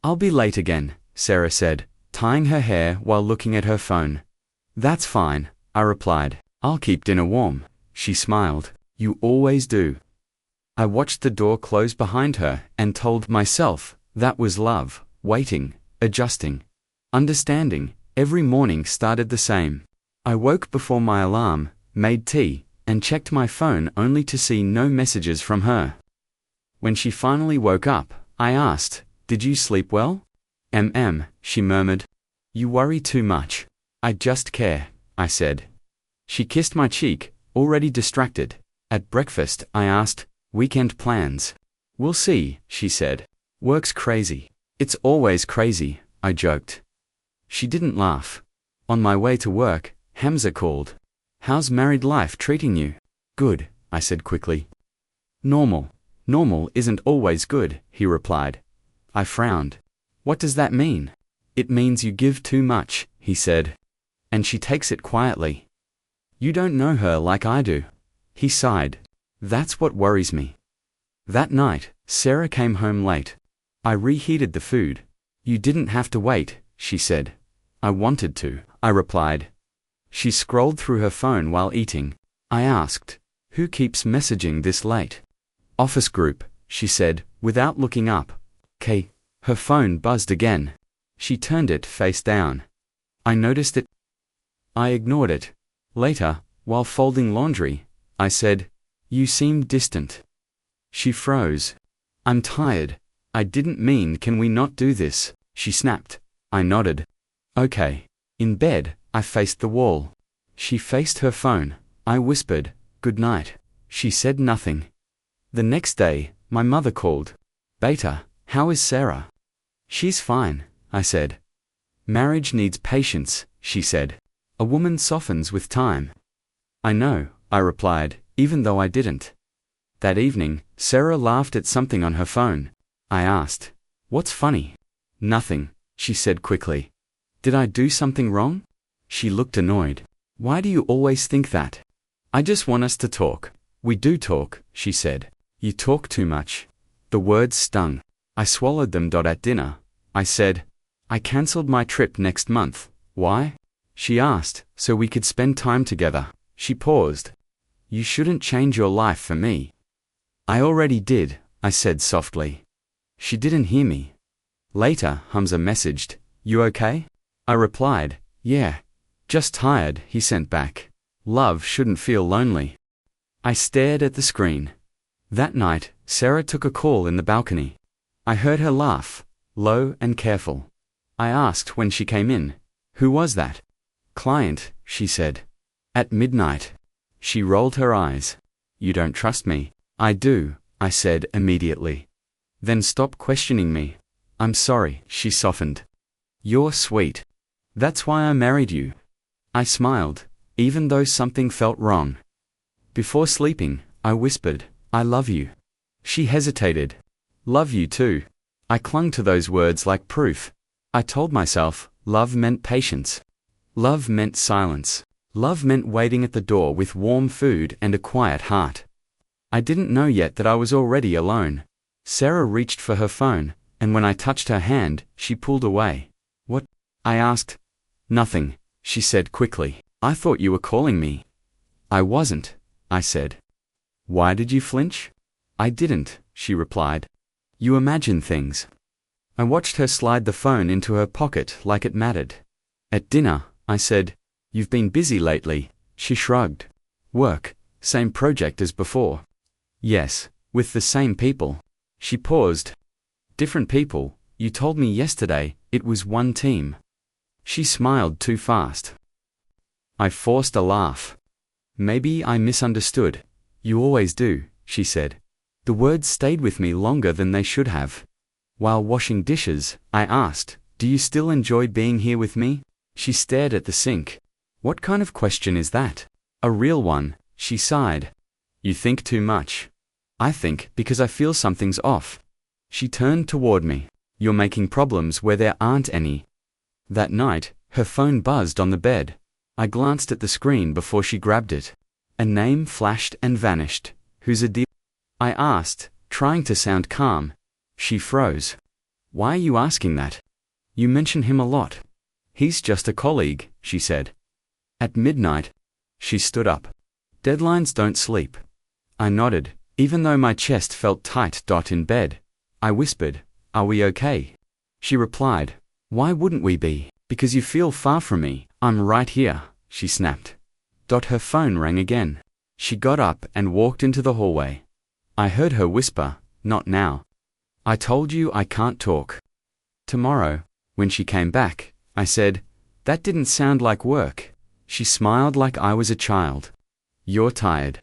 I'll be late again, Sarah said, tying her hair while looking at her phone. That's fine, I replied. I'll keep dinner warm. She smiled. You always do. I watched the door close behind her and told myself that was love, waiting, adjusting, understanding. Every morning started the same. I woke before my alarm, made tea, and checked my phone only to see no messages from her. When she finally woke up, I asked, "Did you sleep well?" She murmured. "You worry too much." "I just care," I said. She kissed my cheek, already distracted. At breakfast, I asked, "Weekend plans?" "We'll see," she said. "Work's crazy." "It's always crazy," I joked. She didn't laugh. On my way to work, Hamza called. "How's married life treating you?" "Good," I said quickly. "Normal. Normal isn't always good," he replied. I frowned. "What does that mean?" "It means you give too much," he said. "And she takes it quietly." "You don't know her like I do." He sighed. "That's what worries me." That night, Sarah came home late. I reheated the food. "You didn't have to wait," she said. "I wanted to," I replied. She scrolled through her phone while eating. I asked, "Who keeps messaging this late?" "Office group," she said, without looking up. "K." Her phone buzzed again. She turned it face down. I noticed it. I ignored it. Later, while folding laundry, I said, "You seem distant." She froze. "I'm tired." "I didn't mean can we not do this," she snapped. I nodded. "Okay." In bed, I faced the wall. She faced her phone. I whispered, "Good night." She said nothing. The next day, my mother called. "Beta, how is Sarah?" "She's fine," I said. "Marriage needs patience," she said. "A woman softens with time." "I know," I replied, even though I didn't. That evening, Sarah laughed at something on her phone. I asked, "What's funny?" "Nothing," she said quickly. "Did I do something wrong?" She looked annoyed. "Why do you always think that?" "I just want us to talk." "We do talk," she said. "You talk too much." The words stung. I swallowed them. At dinner, I said, "I cancelled my trip next month." "Why?" she asked. "So we could spend time together." She paused. "You shouldn't change your life for me." "I already did," I said softly. She didn't hear me. Later, Hamza messaged, "You okay?" I replied, "Yeah. Just tired," he sent back. "Love shouldn't feel lonely." I stared at the screen. That night, Sarah took a call in the balcony. I heard her laugh, low and careful. I asked when she came in, "Who was that?" "Client," she said. "At midnight." She rolled her eyes. "You don't trust me." "I do," I said immediately. "Then stop questioning me." "I'm sorry," she softened. "You're sweet. That's why I married you." I smiled, even though something felt wrong. Before sleeping, I whispered, "I love you." She hesitated. "Love you too." I clung to those words like proof. I told myself, love meant patience. Love meant silence. Love meant waiting at the door with warm food and a quiet heart. I didn't know yet that I was already alone. Sarah reached for her phone, and when I touched her hand, she pulled away. "What?" I asked. "Nothing," she said quickly. "I thought you were calling me." "I wasn't," I said. "Why did you flinch?" "I didn't," she replied. "You imagine things." I watched her slide the phone into her pocket like it mattered. At dinner, I said, "You've been busy lately." She shrugged. "Work, same project as before." "Yes, with the same people." She paused. "Different people, you told me yesterday it was one team." She smiled too fast. I forced a laugh. "Maybe I misunderstood." "You always do," she said. The words stayed with me longer than they should have. While washing dishes, I asked, "Do you still enjoy being here with me?" She stared at the sink. "What kind of question is that?" "A real one," she sighed. "You think too much." "I think because I feel something's off." She turned toward me. "You're making problems where there aren't any." That night, her phone buzzed on the bed. I glanced at the screen before she grabbed it. A name flashed and vanished. "Who's a dear?" I asked, trying to sound calm. She froze. Why are you asking that? You mention him a lot. He's just a colleague, she said. At midnight, she stood up. Deadlines don't sleep. I nodded, even though my chest felt tight. In bed, I whispered, are we okay? She replied, why wouldn't we be? Because you feel far from me. I'm right here, she snapped. Her phone rang again. She got up and walked into the hallway. I heard her whisper, not now. I told you I can't talk. Tomorrow, when she came back, I said, that didn't sound like work. She smiled like I was a child. You're tired.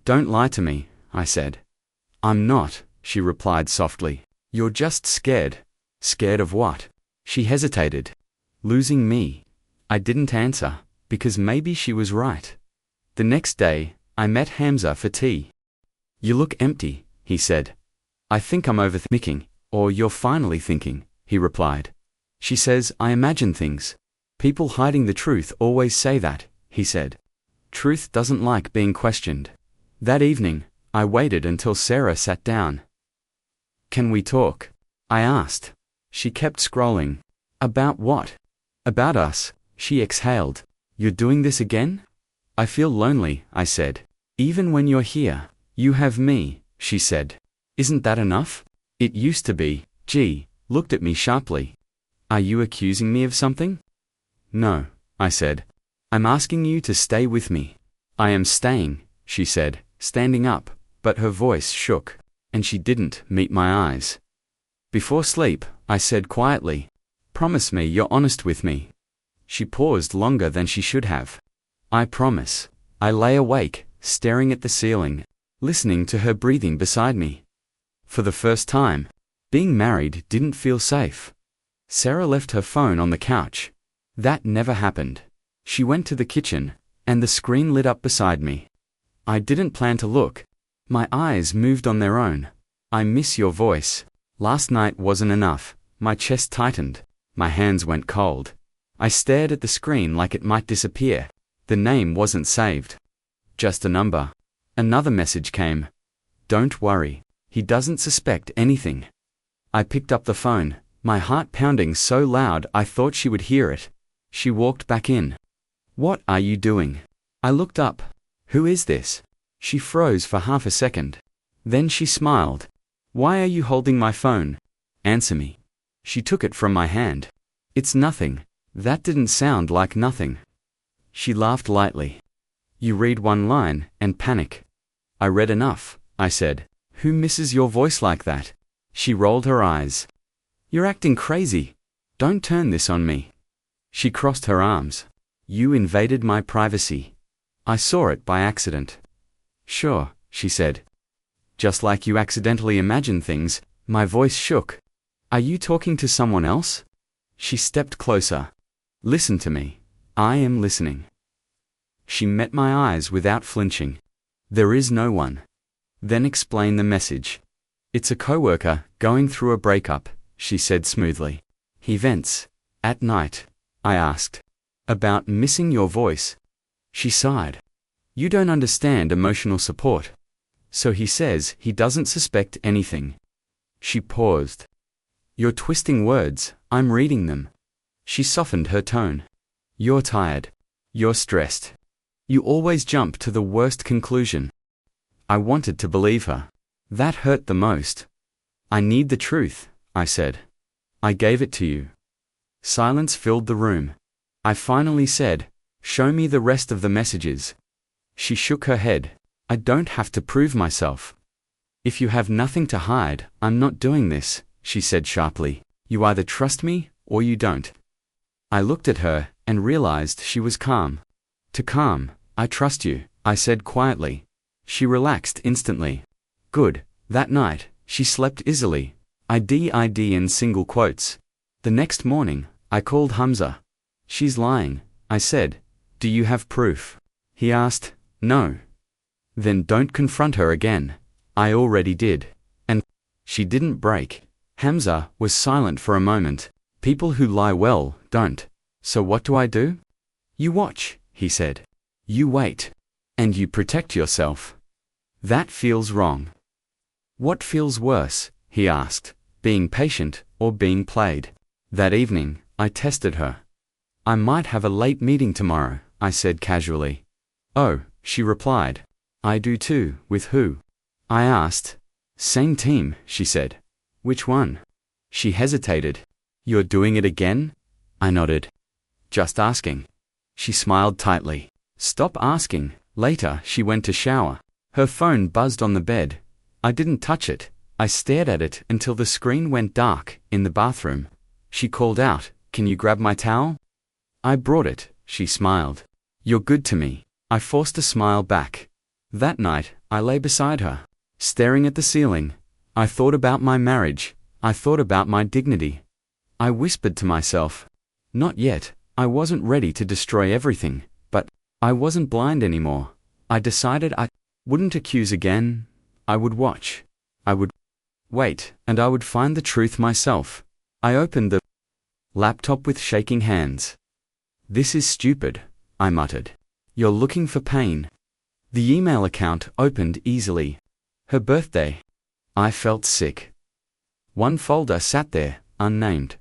Don't lie to me, I said. I'm not, she replied softly. You're just scared. Scared of what? She hesitated. Losing me. I didn't answer, because maybe she was right. The next day, I met Hamza for tea. You look empty, he said. I think I'm overthinking, or you're finally thinking, he replied. She says, I imagine things. People hiding the truth always say that, he said. Truth doesn't like being questioned. That evening, I waited until Sarah sat down. Can we talk? I asked. She kept scrolling. About what? About us, she exhaled. You're doing this again? I feel lonely, I said. Even when you're here, you have me, she said. Isn't that enough? It used to be. She looked at me sharply. Are you accusing me of something? No, I said. I'm asking you to stay with me. I am staying, she said, standing up, but her voice shook, and she didn't meet my eyes. Before sleep, I said quietly, promise me you're honest with me. She paused longer than she should have. I promise. I lay awake, staring at the ceiling, listening to her breathing beside me. For the first time, being married didn't feel safe. Sarah left her phone on the couch. That never happened. She went to the kitchen, and the screen lit up beside me. I didn't plan to look. My eyes moved on their own. I miss your voice. Last night wasn't enough. My chest tightened. My hands went cold. I stared at the screen like it might disappear. The name wasn't saved. Just a number. Another message came. Don't worry. He doesn't suspect anything. I picked up the phone, my heart pounding so loud I thought she would hear it. She walked back in. What are you doing? I looked up. Who is this? She froze for half a second. Then she smiled. Why are you holding my phone? Answer me. She took it from my hand. It's nothing. That didn't sound like nothing. She laughed lightly. You read one line and panic. I read enough, I said. Who misses your voice like that? She rolled her eyes. You're acting crazy. Don't turn this on me. She crossed her arms. You invaded my privacy. I saw it by accident. Sure, she said. Just like you accidentally imagine things. My voice shook. Are you talking to someone else? She stepped closer. Listen to me. I am listening. She met my eyes without flinching. There is no one. Then explain the message. It's a coworker going through a breakup, she said smoothly. He vents. At night. I asked. About missing your voice. She sighed. You don't understand emotional support. So he says he doesn't suspect anything. She paused. You're twisting words, I'm reading them. She softened her tone. You're tired. You're stressed. You always jump to the worst conclusion. I wanted to believe her. That hurt the most. I need the truth, I said. I gave it to you. Silence filled the room. I finally said, show me the rest of the messages. She shook her head. I don't have to prove myself. If you have nothing to hide, I'm not doing this, she said sharply. You either trust me, or you don't. I looked at her, and realized she was calm. To calm, I trust you, I said quietly. She relaxed instantly. Good. That night, she slept easily. I did in single quotes. The next morning, I called Hamza. She's lying, I said. Do you have proof? He asked. No. Then don't confront her again. I already did. And she didn't break. Hamza was silent for a moment. People who lie well don't. So what do I do? You watch, he said. You wait. And you protect yourself. That feels wrong. What feels worse, he asked, being patient or being played. That evening, I tested her. I might have a late meeting tomorrow, I said casually. Oh, she replied. I do too. With who? I asked. Same team, she said. Which one? She hesitated. You're doing it again? I nodded. Just asking. She smiled tightly. Stop asking. Later, she went to shower. Her phone buzzed on the bed. I didn't touch it. I stared at it until the screen went dark in the bathroom. She called out, Can you grab my towel? I brought it, she smiled. You're good to me. I forced a smile back. That night, I lay beside her, staring at the ceiling. I thought about my marriage. I thought about my dignity. I whispered to myself. Not yet. I wasn't ready to destroy everything, but I wasn't blind anymore. I decided I wouldn't accuse again. I would watch. I would wait, and I would find the truth myself. I opened the laptop with shaking hands. This is stupid, I muttered. You're looking for pain. The email account opened easily. Her birthday. I felt sick. One folder sat there, unnamed.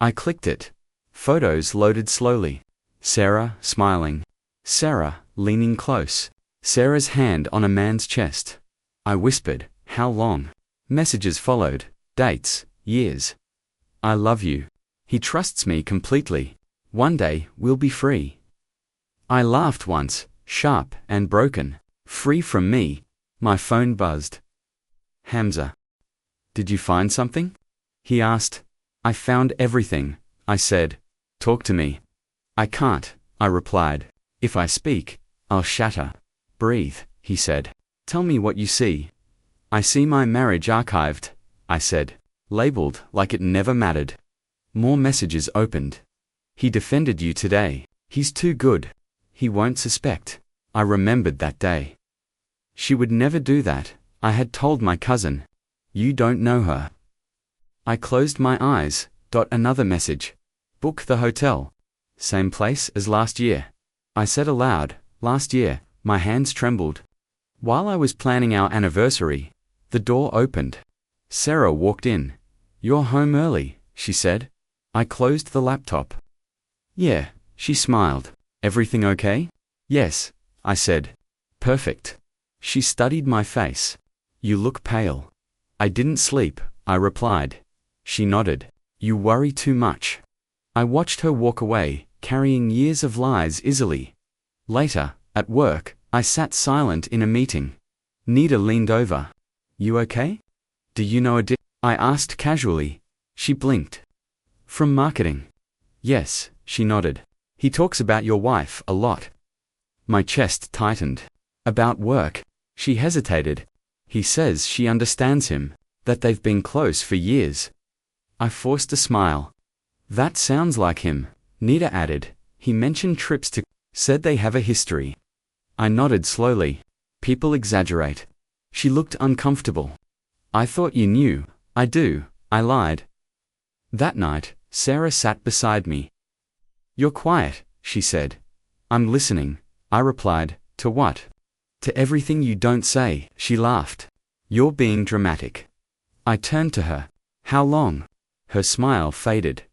I clicked it. Photos loaded slowly. Sarah, smiling. Sarah, leaning close. Sarah's hand on a man's chest. I whispered, How long? Messages followed. Dates, years. I love you. He trusts me completely. One day, we'll be free. I laughed once, sharp and broken. Free from me. My phone buzzed. Hamza. Did you find something? He asked. I found everything, I said. Talk to me. I can't, I replied. If I speak, I'll shatter. Breathe, he said. Tell me what you see. I see my marriage archived, I said. Labeled like it never mattered. More messages opened. He defended you today. He's too good. He won't suspect. I remembered that day. She would never do that, I had told my cousin. You don't know her. I closed my eyes. Another message. Book the hotel. Same place as last year. I said aloud, last year. My hands trembled. While I was planning our anniversary, the door opened. Sarah walked in. You're home early, she said. I closed the laptop. Yeah, she smiled. Everything okay? Yes, I said. Perfect. She studied my face. You look pale. I didn't sleep, I replied. She nodded. You worry too much. I watched her walk away, carrying years of lies easily. Later, at work, I sat silent in a meeting. Nita leaned over. You okay? Do you know I asked casually. She blinked. From marketing. Yes, she nodded. He talks about your wife a lot. My chest tightened. About work. She hesitated. He says she understands him, that they've been close for years. I forced a smile. That sounds like him, Nita added. He mentioned trips to, said they have a history. I nodded slowly. People exaggerate. She looked uncomfortable. I thought you knew. I do, I lied. That night, Sarah sat beside me. You're quiet, she said. I'm listening, I replied. To what? To everything you don't say, she laughed. You're being dramatic. I turned to her. How long? Her smile faded.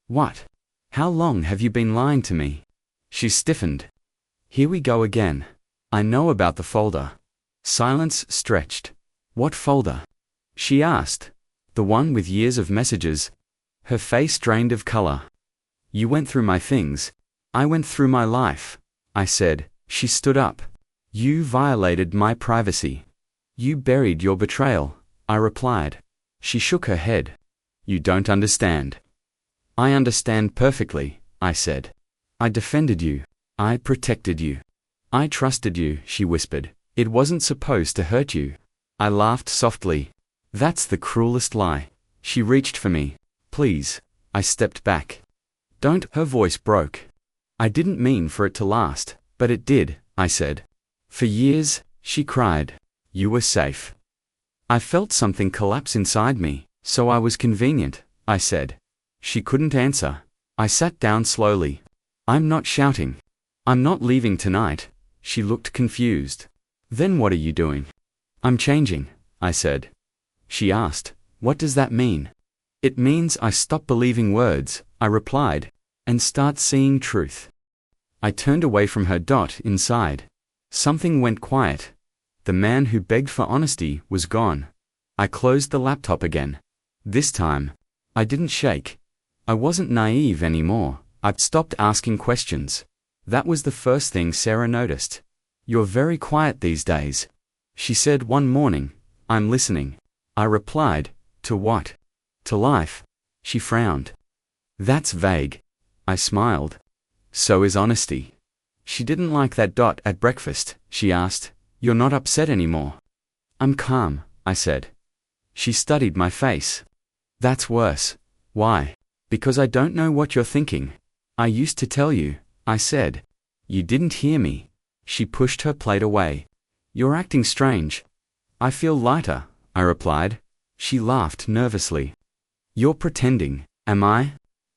What? How long have you been lying to me? She stiffened. Here we go again. I know about the folder. Silence stretched. What folder? She asked. The one with years of messages. Her face drained of color. You went through my things. I went through my life, I said. She stood up. You violated my privacy. You buried your betrayal, I replied. She shook her head. You don't understand. I understand perfectly, I said. I defended you. I protected you. I trusted you, she whispered. It wasn't supposed to hurt you. I laughed softly. That's the cruelest lie. She reached for me. Please. I stepped back. Don't. Her voice broke. I didn't mean for it to last, but it did, I said. For years, she cried. You were safe. I felt something collapse inside me, so I was convenient, I said. She couldn't answer. I sat down slowly. I'm not shouting. I'm not leaving tonight. She looked confused. Then what are you doing? I'm changing, I said. She asked, what does that mean? It means I stop believing words, I replied, and start seeing truth. I turned away from her. Inside. Something went quiet. The man who begged for honesty was gone. I closed the laptop again. This time, I didn't shake. I wasn't naive anymore. I'd stopped asking questions. That was the first thing Sarah noticed. You're very quiet these days, she said one morning. I'm listening. I replied, to what? To life. She frowned. That's vague. I smiled. So is honesty. She didn't like that. At breakfast, she asked, you're not upset anymore? I'm calm, I said. She studied my face. That's worse. Why? Because I don't know what you're thinking. I used to tell you, I said. You didn't hear me. She pushed her plate away. You're acting strange. I feel lighter, I replied. She laughed nervously. You're pretending, am I?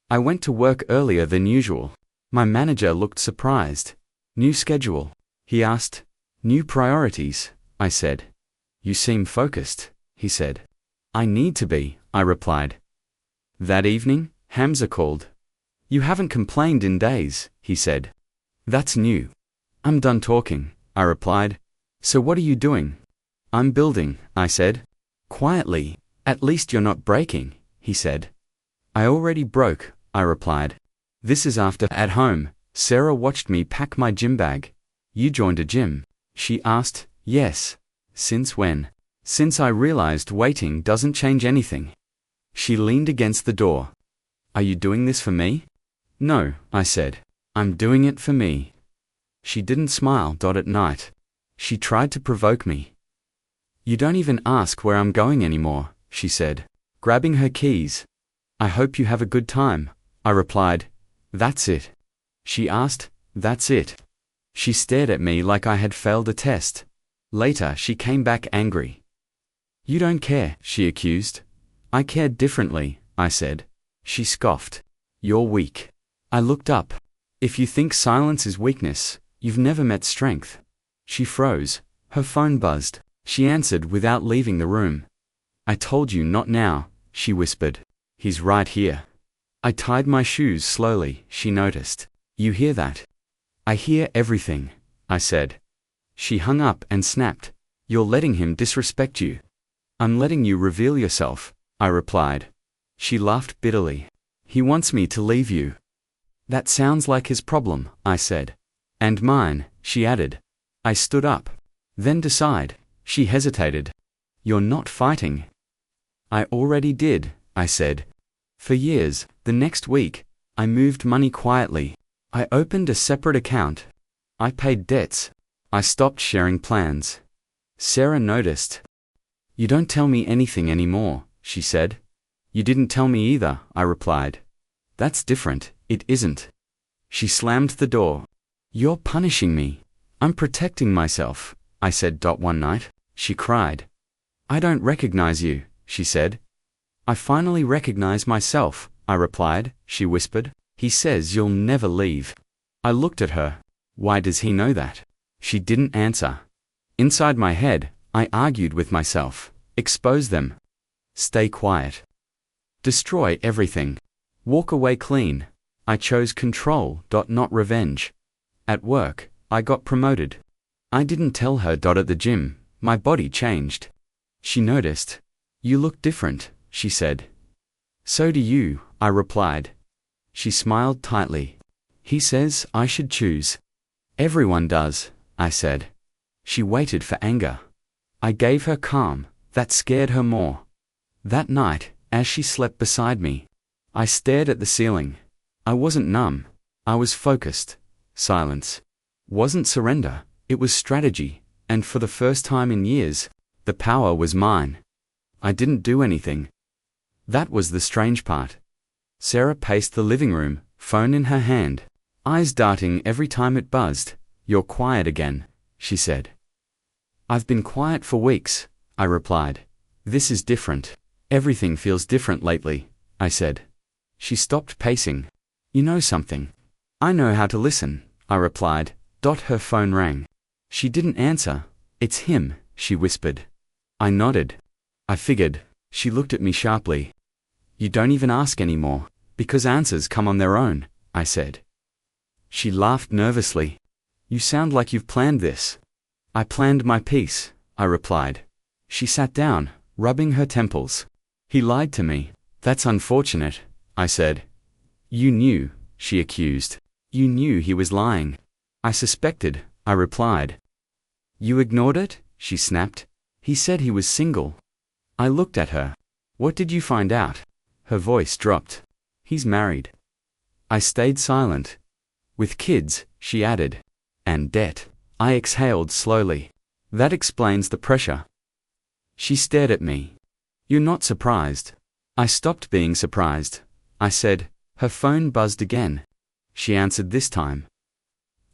I went to work earlier than usual. My manager looked surprised. New schedule? He asked. New priorities, I said. You seem focused, he said. I need to be, I replied. That evening, Hamza called. You haven't complained in days, he said. That's new. I'm done talking, I replied. So what are you doing? I'm building, I said. Quietly. At least you're not breaking, he said. I already broke, I replied. This is after. At home, Sarah watched me pack my gym bag. You joined a gym? She asked. Yes. Since when? Since I realized waiting doesn't change anything. She leaned against the door. Are you doing this for me? No, I said. I'm doing it for me. She didn't smile. At night, she tried to provoke me. You don't even ask where I'm going anymore, she said, grabbing her keys. I hope you have a good time, I replied. That's it? She asked. That's it? She stared at me like I had failed a test. Later she came back angry. You don't care, she accused. I cared differently, I said. She scoffed. You're weak. I looked up. If you think silence is weakness, you've never met strength. She froze. Her phone buzzed. She answered without leaving the room. I told you not now, she whispered. He's right here. I tied my shoes slowly. She noticed. You hear that? I hear everything, I said. She hung up and snapped. You're letting him disrespect you. I'm letting you reveal yourself, I replied. She laughed bitterly. He wants me to leave you. That sounds like his problem, I said. And mine, she added. I stood up. Then decide. She hesitated. You're not fighting. I already did, I said. For years, the next week, I moved money quietly. I opened a separate account. I paid debts. I stopped sharing plans. Sarah noticed. You don't tell me anything anymore, she said. You didn't tell me either, I replied. That's different, it isn't. She slammed the door. You're punishing me. I'm protecting myself, I said. One night, she cried. I don't recognize you, she said. I finally recognize myself, I replied. She whispered. He says you'll never leave. I looked at her. Why does he know that? She didn't answer. Inside my head, I argued with myself. Expose them. Stay quiet. Destroy everything. Walk away clean. I chose control, not revenge. At work, I got promoted. I didn't tell her. At the gym, my body changed. She noticed. You look different, she said. So do you, I replied. She smiled tightly. He says I should choose. Everyone does, I said. She waited for anger. I gave her calm. That scared her more. That night, as she slept beside me, I stared at the ceiling. I wasn't numb. I was focused. Silence wasn't surrender, it was strategy, and for the first time in years, the power was mine. I didn't do anything. That was the strange part. Sarah paced the living room, phone in her hand, eyes darting every time it buzzed. You're quiet again, she said. I've been quiet for weeks, I replied. This is different. Everything feels different lately, I said. She stopped pacing. You know something? I know how to listen, I replied. Her phone rang. She didn't answer. It's him, she whispered. I nodded. I figured. She looked at me sharply. You don't even ask anymore, because answers come on their own, I said. She laughed nervously. You sound like you've planned this. I planned my piece, I replied. She sat down, rubbing her temples. He lied to me. That's unfortunate, I said. You knew, she accused. You knew he was lying. I suspected, I replied. You ignored it? She snapped. He said he was single. I looked at her. What did you find out? Her voice dropped. He's married. I stayed silent. With kids, she added. And debt. I exhaled slowly. That explains the pressure. She stared at me. You're not surprised. I stopped being surprised. I said. Her phone buzzed again. She answered this time.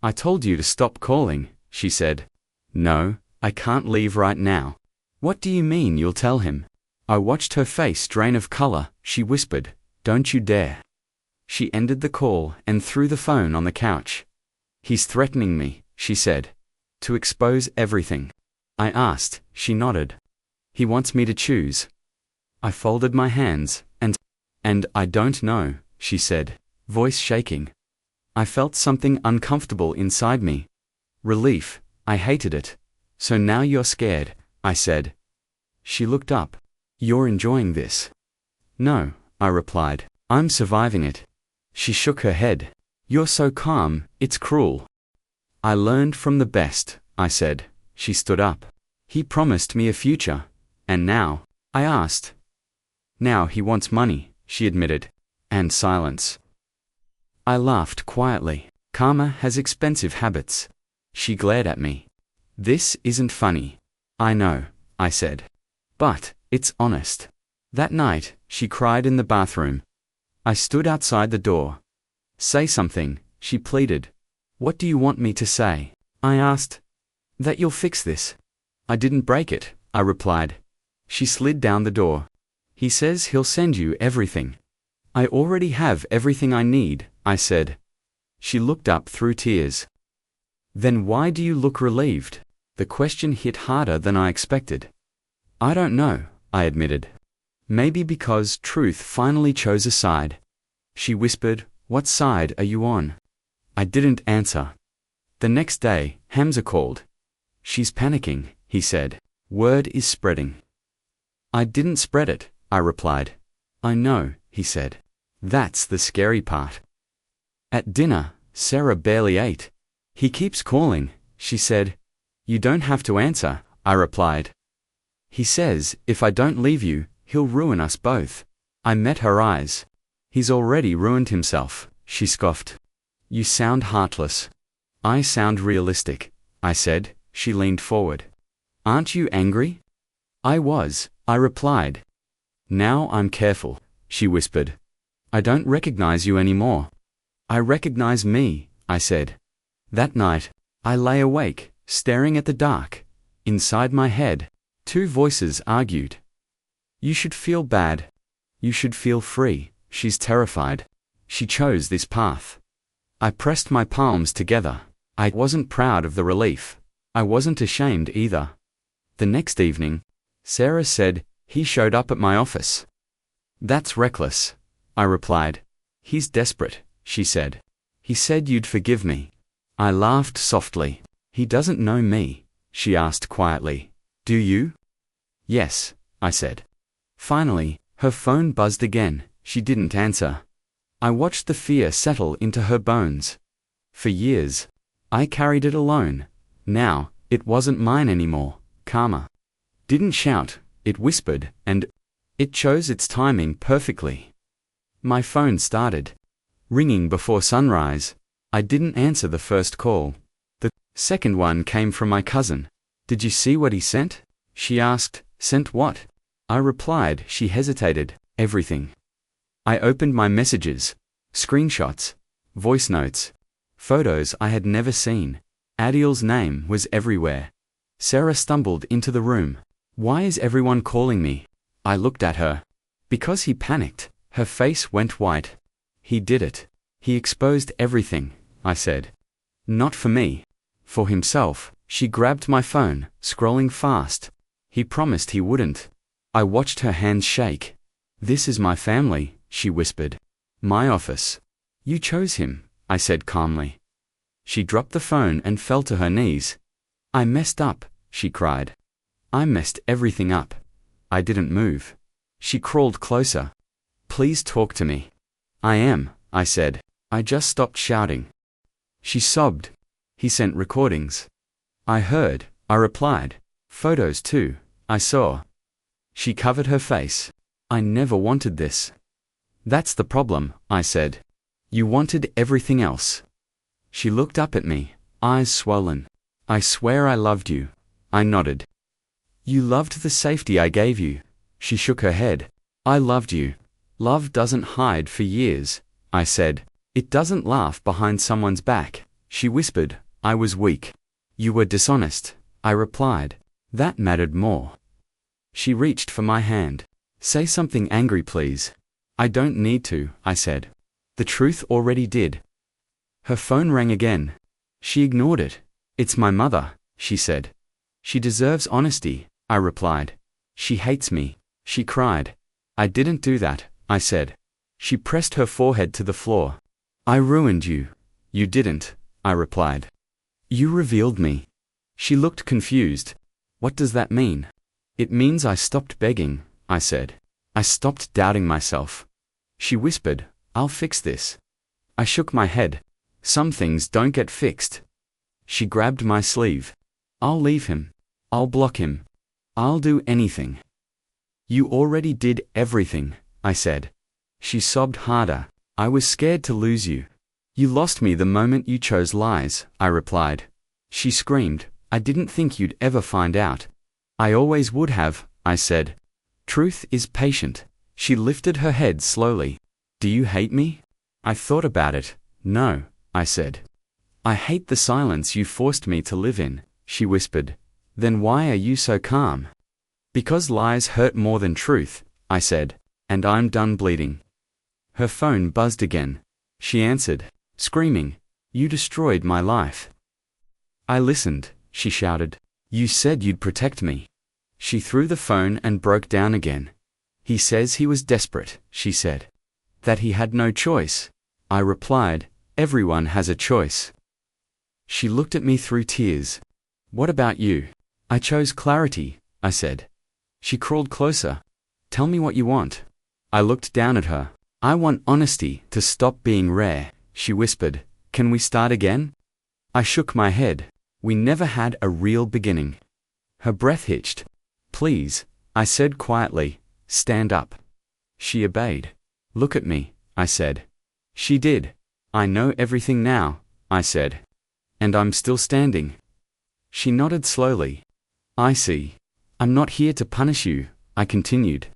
I told you to stop calling, she said. No, I can't leave right now. What do you mean you'll tell him? I watched her face drain of color. She whispered, Don't you dare. She ended the call and threw the phone on the couch. He's threatening me, she said. To expose everything. I asked. She nodded. He wants me to choose. I folded my hands, and I don't know, she said, voice shaking. I felt something uncomfortable inside me. Relief. I hated it. So now you're scared, I said. She looked up. You're enjoying this? No, I replied. I'm surviving it. She shook her head. You're so calm, it's cruel. I learned from the best, I said. She stood up. He promised me a future. And now? I asked. Now he wants money, she admitted. And silence. I laughed quietly. Karma has expensive habits. She glared at me. This isn't funny. I know, I said. But, it's honest. That night, she cried in the bathroom. I stood outside the door. Say something, she pleaded. What do you want me to say? I asked. That you'll fix this. I didn't break it, I replied. She slid down the door. He says he'll send you everything. I already have everything I need, I said. She looked up through tears. Then why do you look relieved? The question hit harder than I expected. I don't know, I admitted. Maybe because truth finally chose a side. She whispered, What side are you on? I didn't answer. The next day, Hamza called. She's panicking, he said. Word is spreading. I didn't spread it, I replied. I know, he said. That's the scary part. At dinner, Sarah barely ate. He keeps calling, she said. You don't have to answer, I replied. He says, if I don't leave you, he'll ruin us both. I met her eyes. He's already ruined himself, she scoffed. You sound heartless. I sound realistic, I said. She leaned forward. Aren't you angry? I was, I replied. Now I'm careful, she whispered. I don't recognize you anymore. I recognize me, I said. That night, I lay awake, staring at the dark. Inside my head, two voices argued. You should feel bad. You should feel free. She's terrified. She chose this path. I pressed my palms together. I wasn't proud of the relief. I wasn't ashamed either. The next evening, Sarah said, he showed up at my office. That's reckless, I replied. He's desperate, she said. He said you'd forgive me. I laughed softly. He doesn't know me, she asked quietly. Do you? Yes, I said. Finally, her phone buzzed again. She didn't answer. I watched the fear settle into her bones. For years, I carried it alone. Now, it wasn't mine anymore. Karma didn't shout, it whispered, and it chose its timing perfectly. My phone started ringing before sunrise. I didn't answer the first call. The second one came from my cousin. Did you see what he sent? She asked. Sent what? I replied. She hesitated. Everything. I opened my messages. Screenshots. Voice notes. Photos I had never seen. Adil's name was everywhere. Sarah stumbled into the room. Why is everyone calling me? I looked at her. Because he panicked. Her face went white. He did it. He exposed everything, I said. Not for me. For himself. She grabbed my phone, scrolling fast. He promised he wouldn't. I watched her hands shake. This is my family, she whispered. My office. You chose him, I said calmly. She dropped the phone and fell to her knees. I messed up, she cried. I messed everything up. I didn't move. She crawled closer. Please talk to me. I am, I said. I just stopped shouting. She sobbed. He sent recordings. I heard, I replied. Photos too, I saw. She covered her face. I never wanted this. That's the problem, I said. You wanted everything else. She looked up at me, eyes swollen. I swear I loved you. I nodded. You loved the safety I gave you. She shook her head. I loved you. Love doesn't hide for years, I said. It doesn't laugh behind someone's back. She whispered. I was weak. You were dishonest, I replied. That mattered more. She reached for my hand. Say something angry, please. I don't need to, I said. The truth already did. Her phone rang again. She ignored it. It's my mother, she said. She deserves honesty, I replied. She hates me, she cried. I didn't do that, I said. She pressed her forehead to the floor. I ruined you. You didn't, I replied. You revealed me. She looked confused. What does that mean? It means I stopped begging, I said. I stopped doubting myself. She whispered, I'll fix this. I shook my head. Some things don't get fixed. She grabbed my sleeve. I'll leave him. I'll block him. I'll do anything. You already did everything, I said. She sobbed harder. I was scared to lose you. You lost me the moment you chose lies, I replied. She screamed. I didn't think you'd ever find out. I always would have, I said. Truth is patient. She lifted her head slowly. Do you hate me? I thought about it. No, I said. I hate the silence you forced me to live in, she whispered. Then why are you so calm? Because lies hurt more than truth, I said, and I'm done bleeding. Her phone buzzed again. She answered, screaming, You destroyed my life. I listened, she shouted. You said you'd protect me. She threw the phone and broke down again. He says he was desperate, she said. That he had no choice. I replied, Everyone has a choice. She looked at me through tears. What about you? I chose clarity, I said. She crawled closer. Tell me what you want. I looked down at her. I want honesty to stop being rare, she whispered. Can we start again? I shook my head. We never had a real beginning. Her breath hitched. Please, I said quietly, stand up. She obeyed. Look at me, I said. She did. I know everything now, I said. And I'm still standing. She nodded slowly. I see. I'm not here to punish you, I continued.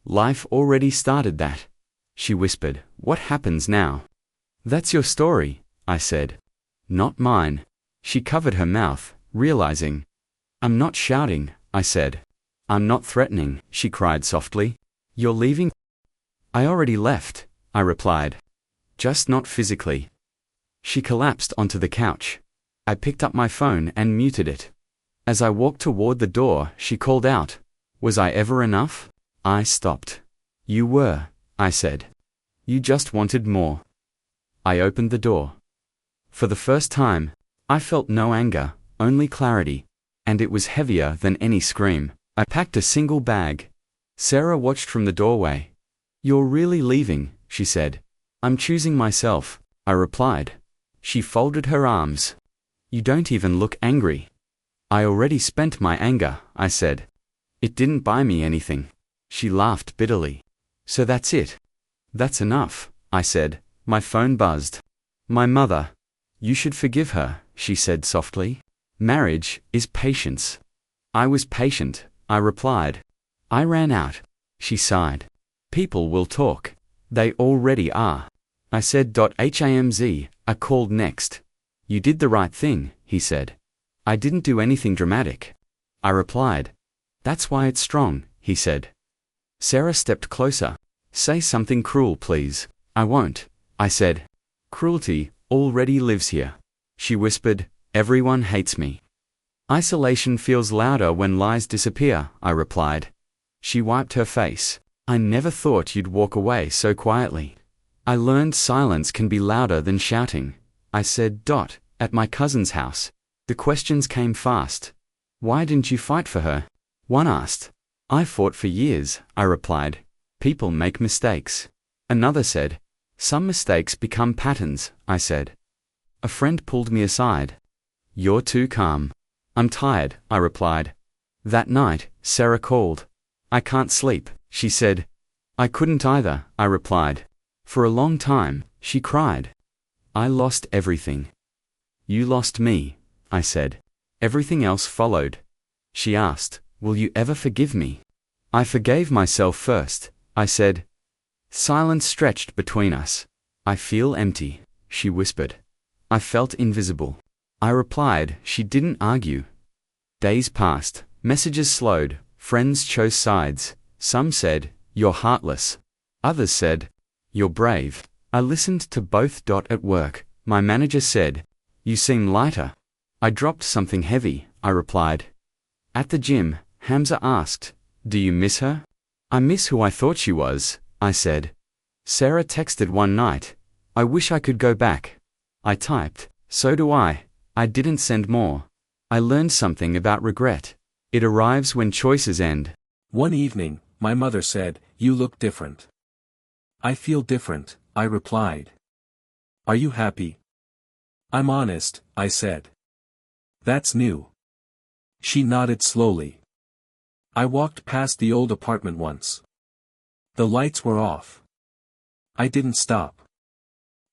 Life already started that. She whispered. What happens now? That's your story, I said. Not mine. She covered her mouth, realizing. I'm not shouting, I said. I'm not threatening, she cried softly. You're leaving? I already left, I replied. Just not physically. She collapsed onto the couch. I picked up my phone and muted it. As I walked toward the door, she called out. Was I ever enough? I stopped. You were, I said. You just wanted more. I opened the door. For the first time, I felt no anger, only clarity, and it was heavier than any scream. I packed a single bag. Sarah watched from the doorway. You're really leaving, she said. I'm choosing myself, I replied. She folded her arms. You don't even look angry. I already spent my anger, I said. It didn't buy me anything. She laughed bitterly. So that's it. That's enough, I said. My phone buzzed. My mother. You should forgive her, she said softly. Marriage is patience. I was patient, I replied. I ran out. She sighed. People will talk. They already are. I said. HAMZ, I called next. You did the right thing, he said. I didn't do anything dramatic. I replied. That's why it's strong, he said. Sarah stepped closer. Say something cruel, please. I won't, I said. Cruelty already lives here. She whispered. Everyone hates me. Isolation feels louder when lies disappear, I replied. She wiped her face. I never thought you'd walk away so quietly. I learned silence can be louder than shouting, I said. At my cousin's house. The questions came fast. Why didn't you fight for her? One asked. I fought for years, I replied. People make mistakes. Another said. Some mistakes become patterns, I said. A friend pulled me aside. You're too calm. I'm tired, I replied. That night, Sarah called. I can't sleep, she said. I couldn't either, I replied. For a long time, she cried. I lost everything. You lost me, I said. Everything else followed. She asked, will you ever forgive me? I forgave myself first, I said. Silence stretched between us. I feel empty, she whispered. I felt invisible. I replied. She didn't argue. Days passed, messages slowed, friends chose sides. Some said, you're heartless. Others said, you're brave. I listened to both. At work, my manager said, you seem lighter. I dropped something heavy, I replied. At the gym, Hamza asked, do you miss her? I miss who I thought she was, I said. Sarah texted one night, I wish I could go back. I typed, so do I didn't send more. I learned something about regret. It arrives when choices end. One evening, my mother said, you look different. I feel different, I replied. Are you happy? I'm honest, I said. That's new. She nodded slowly. I walked past the old apartment once. The lights were off. I didn't stop.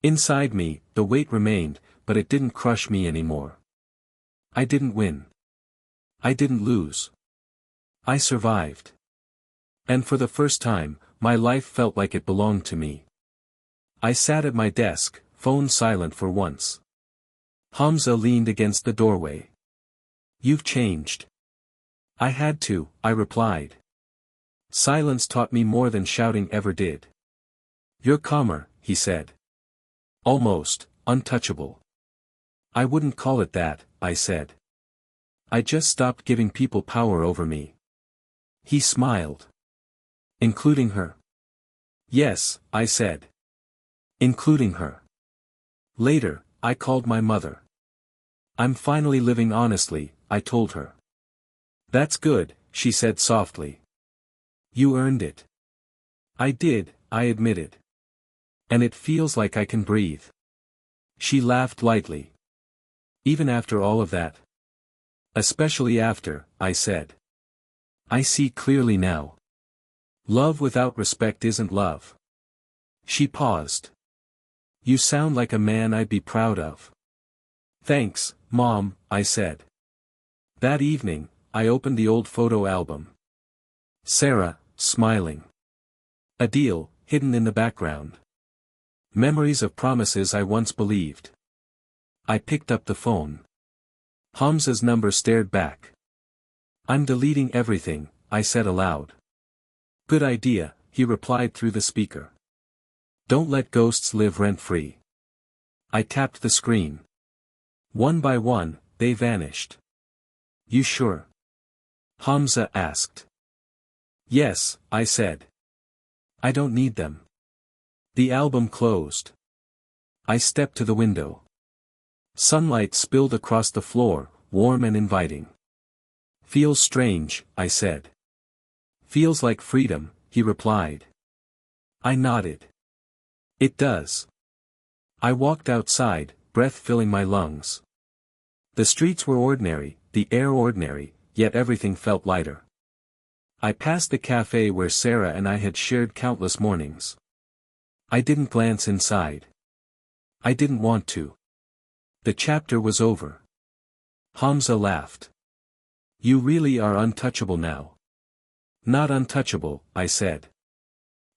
Inside me, the weight remained, but it didn't crush me anymore. I didn't win. I didn't lose. I survived. And for the first time, my life felt like it belonged to me. I sat at my desk, phone silent for once. Hamza leaned against the doorway. You've changed. I had to, I replied. Silence taught me more than shouting ever did. You're calmer, he said. Almost, untouchable. I wouldn't call it that, I said. I just stopped giving people power over me. He smiled. Including her? Yes, I said. Including her. Later, I called my mother. I'm finally living honestly, I told her. That's good, she said softly. You earned it. I did, I admitted. And it feels like I can breathe. She laughed lightly. Even after all of that? Especially after, I said. I see clearly now. Love without respect isn't love. She paused. You sound like a man I'd be proud of. Thanks, Mom, I said. That evening, I opened the old photo album. Sarah, smiling. Adil, hidden in the background. Memories of promises I once believed. I picked up the phone. Hamza's number stared back. I'm deleting everything, I said aloud. Good idea, he replied through the speaker. Don't let ghosts live rent-free. I tapped the screen. One by one, they vanished. You sure? Hamza asked. Yes, I said. I don't need them. The album closed. I stepped to the window. Sunlight spilled across the floor, warm and inviting. Feels strange, I said. Feels like freedom, he replied. I nodded. It does. I walked outside, breath filling my lungs. The streets were ordinary, the air ordinary, yet everything felt lighter. I passed the cafe where Sarah and I had shared countless mornings. I didn't glance inside. I didn't want to. The chapter was over. Hamza laughed. You really are untouchable now. Not untouchable, I said.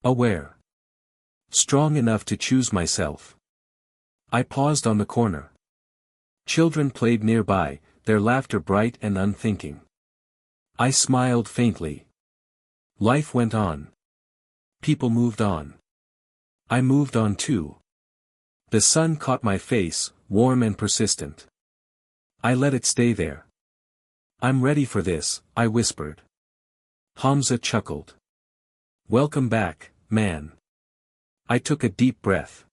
Aware. Strong enough to choose myself. I paused on the corner. Children played nearby, their laughter bright and unthinking. I smiled faintly. Life went on. People moved on. I moved on too. The sun caught my face, warm and persistent. I let it stay there. I'm ready for this, I whispered. Hamza chuckled. Welcome back, man. I took a deep breath.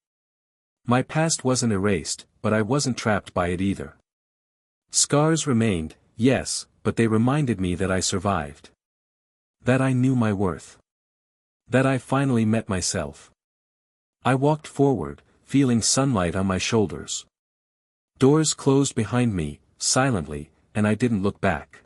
My past wasn't erased, but I wasn't trapped by it either. Scars remained, yes, but they reminded me that I survived. That I knew my worth. That I finally met myself. I walked forward, feeling sunlight on my shoulders. Doors closed behind me, silently, and I didn't look back.